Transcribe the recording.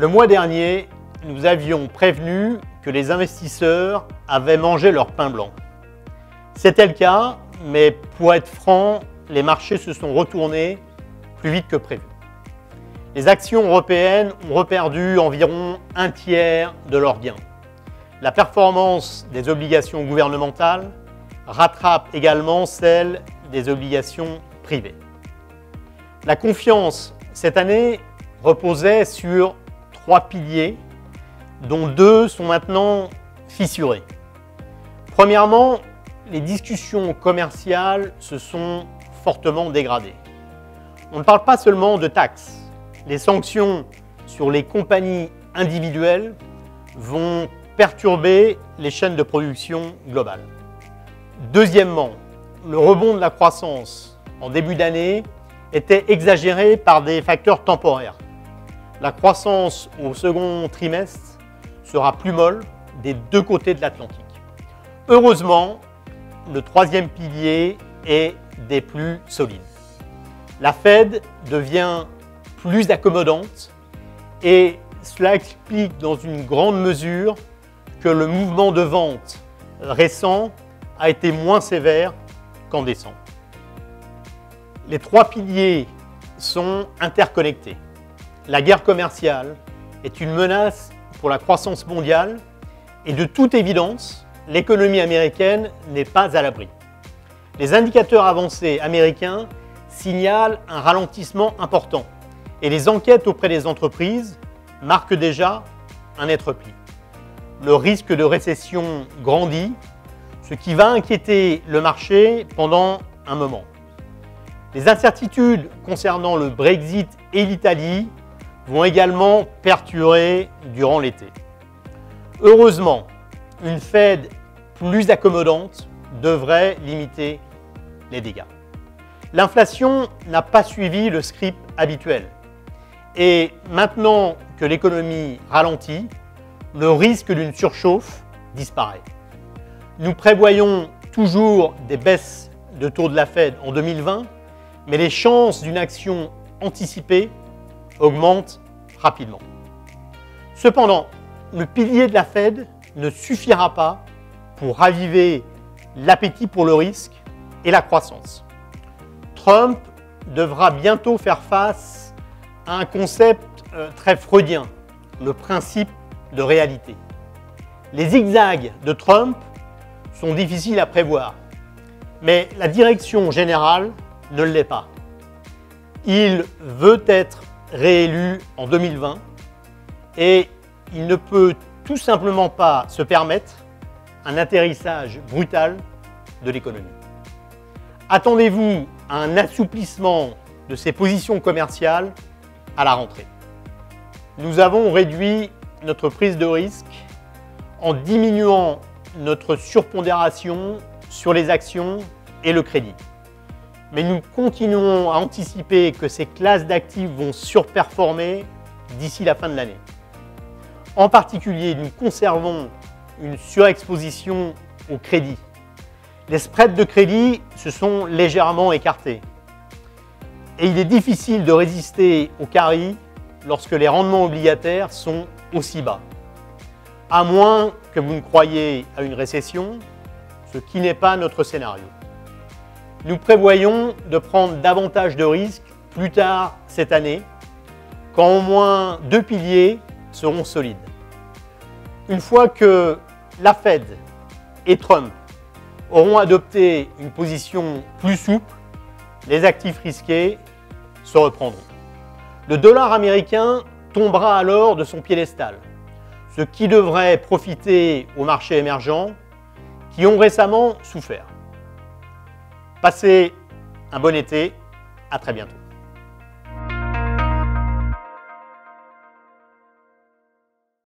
Le mois dernier, nous avions prévenu que les investisseurs avaient mangé leur pain blanc. C'était le cas, mais pour être franc, les marchés se sont retournés plus vite que prévu. Les actions européennes ont reperdu environ un tiers de leurs gains. La performance des obligations gouvernementales rattrape également celle des obligations privées. La confiance cette année reposait sur 3 piliers, dont 2 sont maintenant fissurés. Premièrement, les discussions commerciales se sont fortement dégradées. On ne parle pas seulement de taxes. Les sanctions sur les compagnies individuelles vont perturber les chaînes de production globales. Deuxièmement, le rebond de la croissance en début d'année était exagéré par des facteurs temporaires. La croissance au second trimestre sera plus molle des 2 côtés de l'Atlantique. Heureusement, le 3e pilier est des plus solides. La Fed devient plus accommodante et cela explique dans une grande mesure que le mouvement de vente récent a été moins sévère qu'en décembre. Les 3 piliers sont interconnectés. La guerre commerciale est une menace pour la croissance mondiale et de toute évidence, l'économie américaine n'est pas à l'abri. Les indicateurs avancés américains signalent un ralentissement important et les enquêtes auprès des entreprises marquent déjà un net repli. Le risque de récession grandit, ce qui va inquiéter le marché pendant un moment. Les incertitudes concernant le Brexit et l'Italie vont également perturber durant l'été. Heureusement, une Fed plus accommodante devrait limiter les dégâts. L'inflation n'a pas suivi le script habituel. Et maintenant que l'économie ralentit, le risque d'une surchauffe disparaît. Nous prévoyons toujours des baisses de taux de la Fed en 2020, mais les chances d'une action anticipée augmentent rapidement. Cependant, le pilier de la Fed ne suffira pas pour raviver l'appétit pour le risque et la croissance. Trump devra bientôt faire face à un concept très freudien, le principe de réalité. Les zigzags de Trump sont difficiles à prévoir, mais la direction générale ne l'est pas. Il veut être réélu en 2020 et il ne peut tout simplement pas se permettre un atterrissage brutal de l'économie. Attendez-vous à un assouplissement de ses positions commerciales à la rentrée. Nous avons réduit notre prise de risque en diminuant notre surpondération sur les actions et le crédit. Mais nous continuons à anticiper que ces classes d'actifs vont surperformer d'ici la fin de l'année. En particulier, nous conservons une surexposition au crédit. Les spreads de crédit se sont légèrement écartés. Et il est difficile de résister au carry lorsque les rendements obligataires sont aussi bas. À moins que vous ne croyiez à une récession, ce qui n'est pas notre scénario. Nous prévoyons de prendre davantage de risques plus tard cette année, quand au moins 2 piliers seront solides. Une fois que la Fed et Trump auront adopté une position plus souple, les actifs risqués se reprendront. Le dollar américain tombera alors de son piédestal, ce qui devrait profiter aux marchés émergents qui ont récemment souffert. Passez un bon été, à très bientôt.